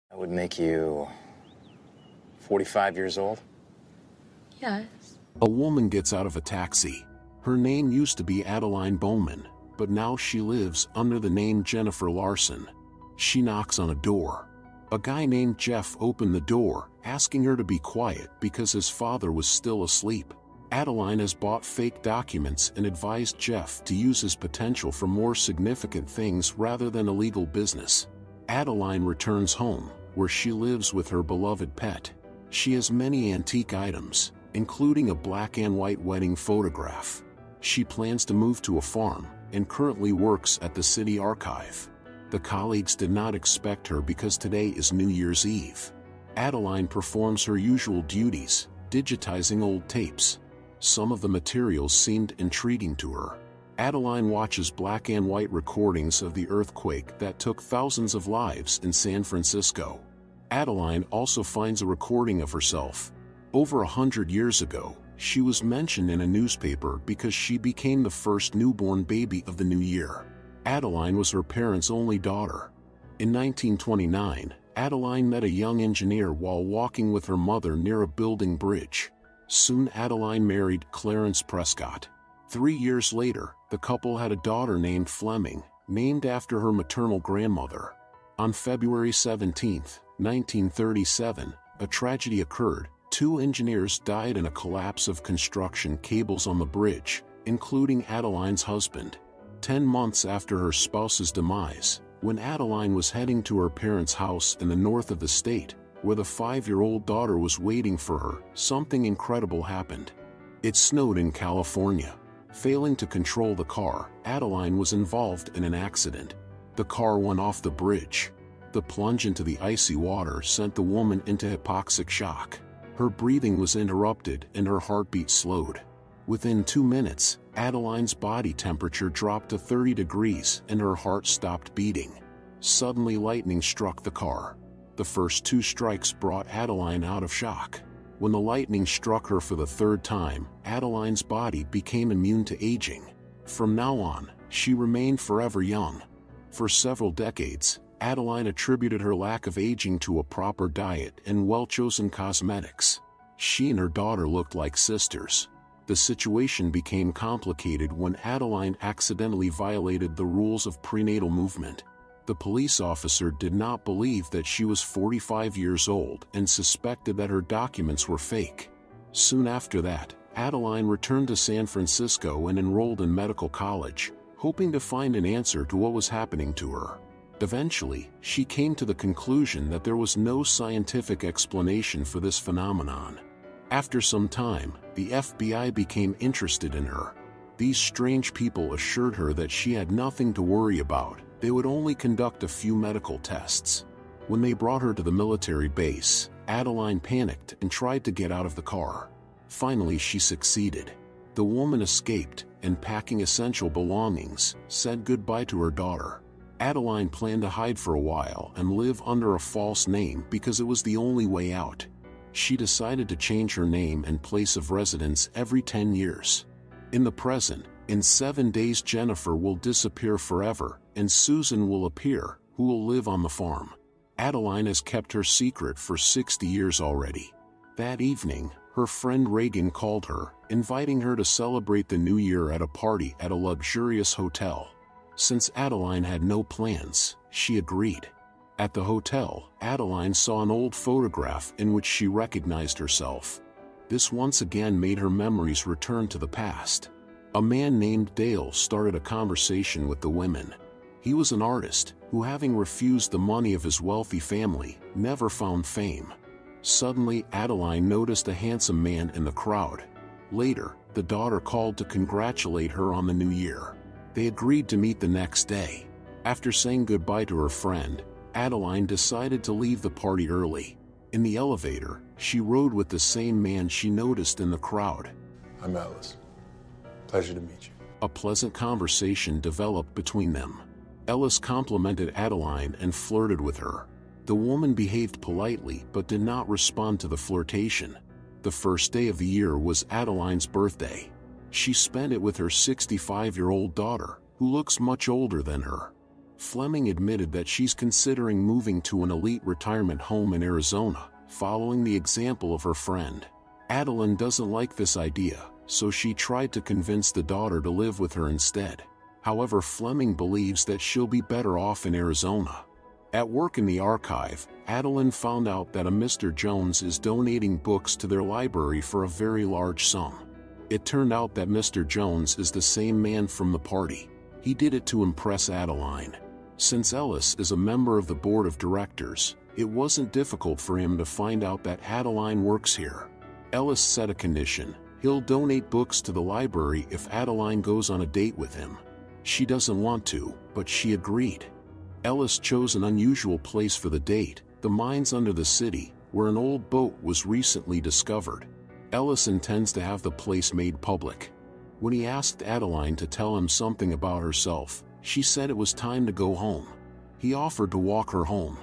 That would make you 45 years old? Yes. A woman gets out of a taxi. Her name used to be Adeline Bowman, but now she lives under the name Jennifer Larson. She knocks on a door. A guy named Jeff opened the door, asking her to be quiet because his father was still asleep. Adeline has bought fake documents and advised Jeff to use his potential for more significant things rather than illegal business. Adeline returns home, where she lives with her beloved pet. She has many antique items, including a black and white wedding photograph. She plans to move to a farm, and currently works at the city archive. The colleagues did not expect her because today is New Year's Eve. Adeline performs her usual duties, digitizing old tapes. Some of the materials seemed intriguing to her. Adeline watches black and white recordings of the earthquake that took thousands of lives in San Francisco. Adeline also finds a recording of herself. Over 100 years ago, she was mentioned in a newspaper because she became the first newborn baby of the new year. Adeline was her parents' only daughter. In 1929, Adeline met a young engineer while walking with her mother near a building bridge. Soon Adeline married Clarence Prescott. 3 years later, the couple had a daughter named Fleming, named after her maternal grandmother. On February 17, 1937, a tragedy occurred. 2 engineers died in a collapse of construction cables on the bridge, including Adeline's husband. 10 months after her spouse's demise, when Adeline was heading to her parents' house in the north of the state, where the 5-year-old daughter was waiting for her, something incredible happened. It snowed in California. Failing to control the car, Adeline was involved in an accident. The car went off the bridge. The plunge into the icy water sent the woman into hypoxic shock. Her breathing was interrupted and her heartbeat slowed. Within 2 minutes, Adeline's body temperature dropped to 30 degrees and her heart stopped beating. Suddenly lightning struck the car. The first 2 strikes brought Adeline out of shock. When the lightning struck her for the 3rd time, Adeline's body became immune to aging. From now on, she remained forever young. For several decades, Adeline attributed her lack of aging to a proper diet and well-chosen cosmetics. She and her daughter looked like sisters. The situation became complicated when Adeline accidentally violated the rules of prenatal movement. The police officer did not believe that she was 45 years old and suspected that her documents were fake. Soon after that, Adeline returned to San Francisco and enrolled in medical college, hoping to find an answer to what was happening to her. Eventually, she came to the conclusion that there was no scientific explanation for this phenomenon. After some time, the FBI became interested in her. These strange people assured her that she had nothing to worry about. They would only conduct a few medical tests. When they brought her to the military base, Adeline panicked and tried to get out of the car. Finally, she succeeded. The woman escaped and, packing essential belongings, said goodbye to her daughter. Adeline planned to hide for a while and live under a false name because it was the only way out. She decided to change her name and place of residence every 10 years. In the present, in 7 days Jennifer will disappear forever, and Susan will appear, who will live on the farm. Adeline has kept her secret for 60 years already. That evening, her friend Reagan called her, inviting her to celebrate the new year at a party at a luxurious hotel. Since Adeline had no plans, she agreed. At the hotel, Adeline saw an old photograph in which she recognized herself. This once again made her memories return to the past. A man named Dale started a conversation with the women. He was an artist who, having refused the money of his wealthy family, never found fame. Suddenly, Adeline noticed a handsome man in the crowd. Later, the daughter called to congratulate her on the new year. They agreed to meet the next day. After saying goodbye to her friend, Adeline decided to leave the party early. In the elevator, she rode with the same man she noticed in the crowd. I'm Alice. Pleasure to meet you. A pleasant conversation developed between them. Ellis complimented Adeline and flirted with her. The woman behaved politely but did not respond to the flirtation. The first day of the year was Adeline's birthday. She spent it with her 65-year-old daughter, who looks much older than her. Fleming admitted that she's considering moving to an elite retirement home in Arizona, following the example of her friend. Adeline doesn't like this idea, so she tried to convince the daughter to live with her instead. However, Fleming believes that she'll be better off in Arizona. At work in the archive, Adeline found out that a Mr. Jones is donating books to their library for a very large sum. It turned out that Mr. Jones is the same man from the party. He did it to impress Adeline. Since Ellis is a member of the board of directors, it wasn't difficult for him to find out that Adeline works here. Ellis set a condition: he'll donate books to the library if Adeline goes on a date with him. She doesn't want to, but she agreed. Ellis chose an unusual place for the date, the mines under the city, where an old boat was recently discovered. Ellis intends to have the place made public. When he asked Adeline to tell him something about herself, she said it was time to go home. He offered to walk her home.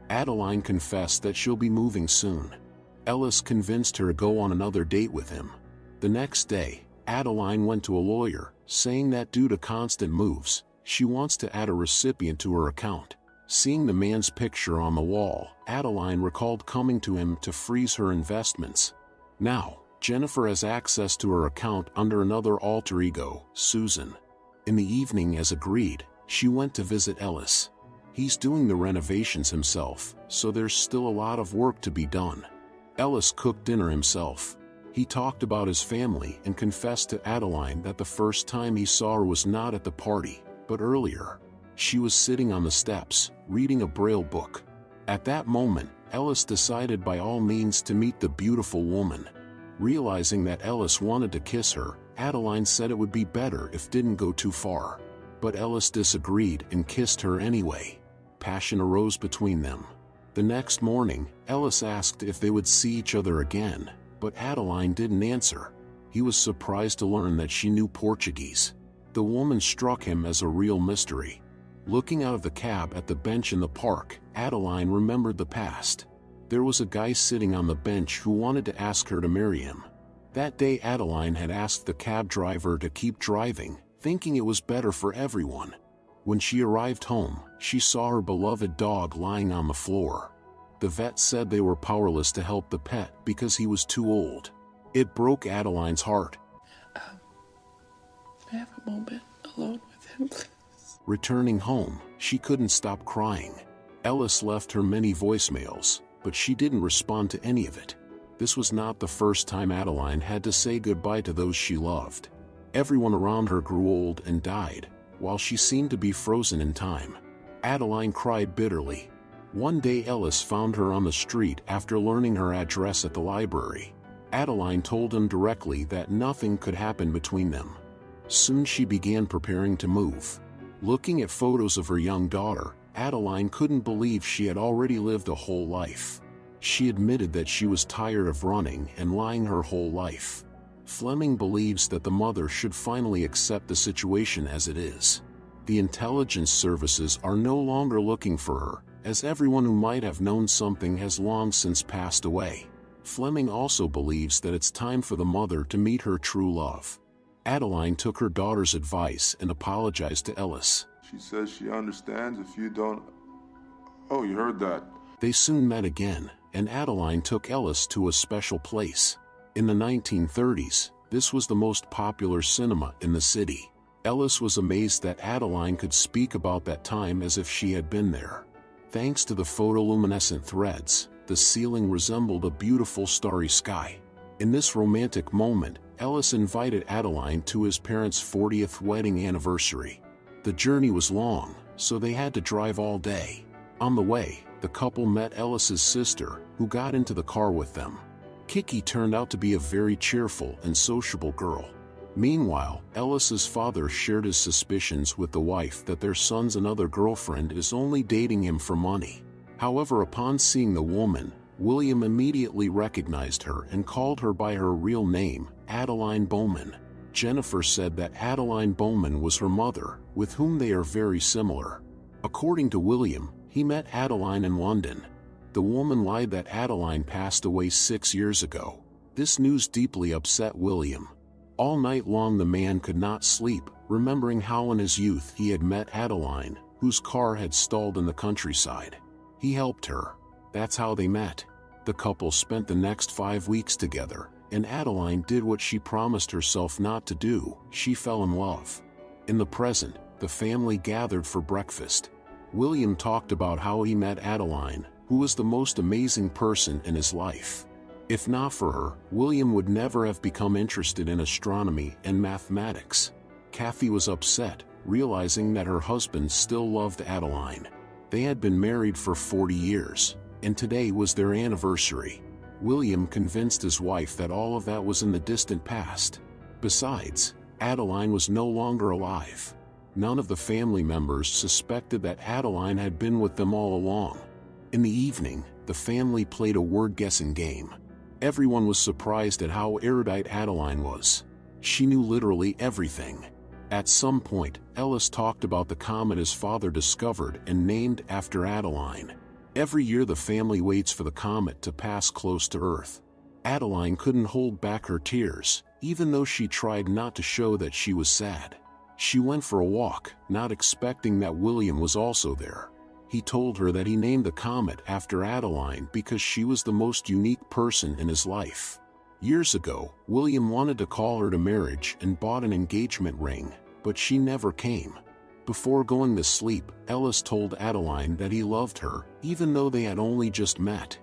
Adeline confessed that she'll be moving soon. Ellis convinced her to go on another date with him. The next day, Adeline went to a lawyer, saying that due to constant moves, she wants to add a recipient to her account. Seeing the man's picture on the wall, Adeline recalled coming to him to freeze her investments. Now, Jennifer has access to her account under another alter ego, Susan. In the evening, as agreed, she went to visit Ellis. He's doing the renovations himself, so there's still a lot of work to be done. Ellis cooked dinner himself. He talked about his family and confessed to Adeline that the first time he saw her was not at the party, but earlier. She was sitting on the steps, reading a Braille book. At that moment, Ellis decided by all means to meet the beautiful woman. Realizing that Ellis wanted to kiss her, Adeline said it would be better if didn't go too far. But Ellis disagreed and kissed her anyway. Passion arose between them. The next morning, Ellis asked if they would see each other again, but Adeline didn't answer. He was surprised to learn that she knew Portuguese. The woman struck him as a real mystery. Looking out of the cab at the bench in the park, Adeline remembered the past. There was a guy sitting on the bench who wanted to ask her to marry him. That day Adeline had asked the cab driver to keep driving, thinking it was better for everyone. When she arrived home, she saw her beloved dog lying on the floor. The vet said they were powerless to help the pet because he was too old. It broke Adeline's heart. May I have a moment alone with him, please? Returning home, she couldn't stop crying. Ellis left her many voicemails, but she didn't respond to any of it. This was not the first time Adeline had to say goodbye to those she loved. Everyone around her grew old and died, while she seemed to be frozen in time. Adeline cried bitterly. One day Ellis found her on the street after learning her address at the library. Adeline told him directly that nothing could happen between them. Soon she began preparing to move. Looking at photos of her young daughter, Adeline couldn't believe she had already lived a whole life. She admitted that she was tired of running and lying her whole life. Fleming believes that the mother should finally accept the situation as it is. The intelligence services are no longer looking for her, as everyone who might have known something has long since passed away. Fleming also believes that it's time for the mother to meet her true love. Adeline took her daughter's advice and apologized to Ellis. She says she understands if you don't... Oh, you heard that. They soon met again, and Adeline took Ellis to a special place. In the 1930s, this was the most popular cinema in the city. Ellis was amazed that Adeline could speak about that time as if she had been there. Thanks to the photoluminescent threads, the ceiling resembled a beautiful starry sky. In this romantic moment, Ellis invited Adeline to his parents' 40th wedding anniversary. The journey was long, so they had to drive all day. On the way, the couple met Ellis's sister, who got into the car with them. Kiki turned out to be a very cheerful and sociable girl. Meanwhile, Ellis's father shared his suspicions with the wife that their son's another girlfriend is only dating him for money. However, upon seeing the woman, William immediately recognized her and called her by her real name, Adeline Bowman. Jennifer said that Adeline Bowman was her mother, with whom they are very similar. According to William, he met Adeline in London. The woman lied that Adeline passed away 6 years ago. This news deeply upset William. All night long the man could not sleep, remembering how in his youth he had met Adeline, whose car had stalled in the countryside. He helped her. That's how they met. The couple spent the next 5 weeks together, and Adeline did what she promised herself not to do. She fell in love. In the present, the family gathered for breakfast. William talked about how he met Adeline, who was the most amazing person in his life. If not for her, William would never have become interested in astronomy and mathematics. Kathy was upset, realizing that her husband still loved Adeline. They had been married for 40 years, and today was their anniversary. William convinced his wife that all of that was in the distant past. Besides, Adeline was no longer alive. None of the family members suspected that Adeline had been with them all along. In the evening, the family played a word-guessing game. Everyone was surprised at how erudite Adeline was. She knew literally everything. At some point, Ellis talked about the comet his father discovered and named after Adeline. Every year the family waits for the comet to pass close to Earth. Adeline couldn't hold back her tears, even though she tried not to show that she was sad. She went for a walk, not expecting that William was also there. He told her that he named the comet after Adeline because she was the most unique person in his life. Years ago, William wanted to call her to marriage and bought an engagement ring, but she never came. Before going to sleep, Ellis told Adeline that he loved her, even though they had only just met.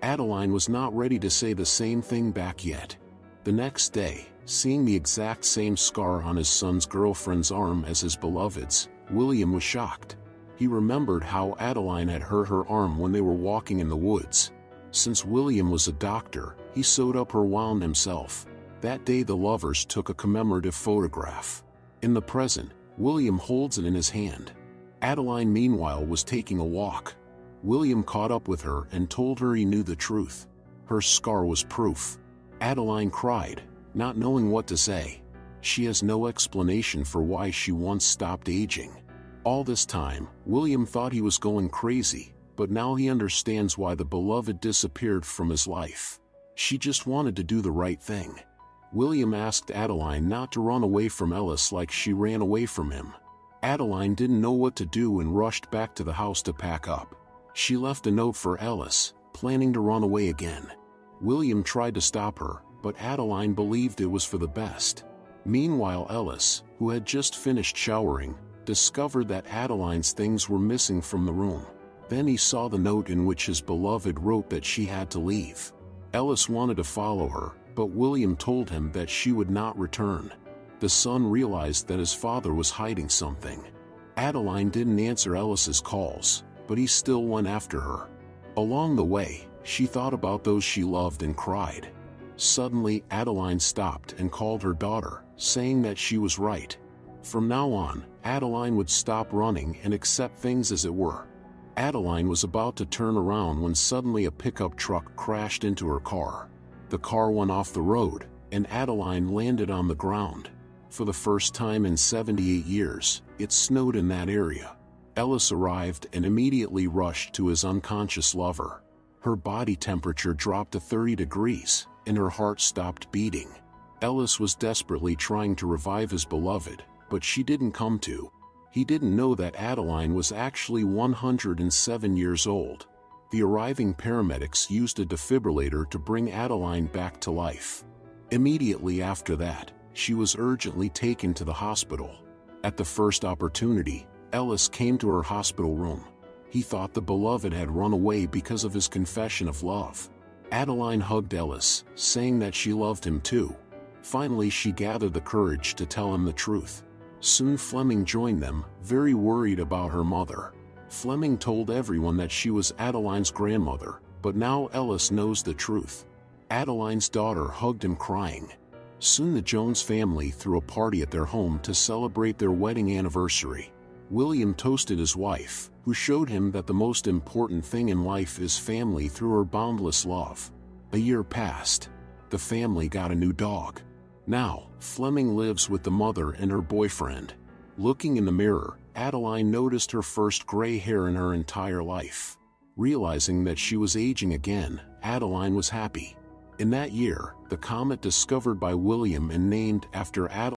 Adeline was not ready to say the same thing back yet. The next day, seeing the exact same scar on his son's girlfriend's arm as his beloved's, William was shocked. He remembered how Adeline had hurt her arm when they were walking in the woods. Since William was a doctor, he sewed up her wound himself. That day the lovers took a commemorative photograph. In the present, William holds it in his hand. Adeline meanwhile was taking a walk. William caught up with her and told her he knew the truth. Her scar was proof. Adeline cried, not knowing what to say. She has no explanation for why she once stopped aging. All this time, William thought he was going crazy, but now he understands why the beloved disappeared from his life. She just wanted to do the right thing. William asked Adeline not to run away from Ellis like she ran away from him. Adeline didn't know what to do and rushed back to the house to pack up. She left a note for Ellis, planning to run away again. William tried to stop her, but Adeline believed it was for the best. Meanwhile, Ellis, who had just finished showering, discovered that Adeline's things were missing from the room. Then he saw the note in which his beloved wrote that she had to leave. Ellis wanted to follow her, but William told him that she would not return. The son realized that his father was hiding something. Adeline didn't answer Ellis's calls, but he still went after her. Along the way, she thought about those she loved and cried. Suddenly, Adeline stopped and called her daughter, saying that she was right. From now on, Adeline would stop running and accept things as it were. Adeline was about to turn around when suddenly a pickup truck crashed into her car. The car went off the road, and Adeline landed on the ground. For the first time in 78 years, it snowed in that area. Ellis arrived and immediately rushed to his unconscious lover. Her body temperature dropped to 30 degrees, and her heart stopped beating. Ellis was desperately trying to revive his beloved, but she didn't come to. He didn't know that Adeline was actually 107 years old. The arriving paramedics used a defibrillator to bring Adeline back to life. Immediately after that, she was urgently taken to the hospital. At the first opportunity, Ellis came to her hospital room. He thought the beloved had run away because of his confession of love. Adeline hugged Ellis, saying that she loved him too. Finally, she gathered the courage to tell him the truth. Soon Fleming joined them, very worried about her mother. Fleming told everyone that she was Adeline's grandmother, but now Ellis knows the truth. Adeline's daughter hugged him crying. Soon the Jones family threw a party at their home to celebrate their wedding anniversary. William toasted his wife, who showed him that the most important thing in life is family through her boundless love. A year passed. The family got a new dog. Now, Fleming lives with the mother and her boyfriend. Looking in the mirror, Adeline noticed her first gray hair in her entire life. Realizing that she was aging again, Adeline was happy. In that year, the comet discovered by William and named after Adeline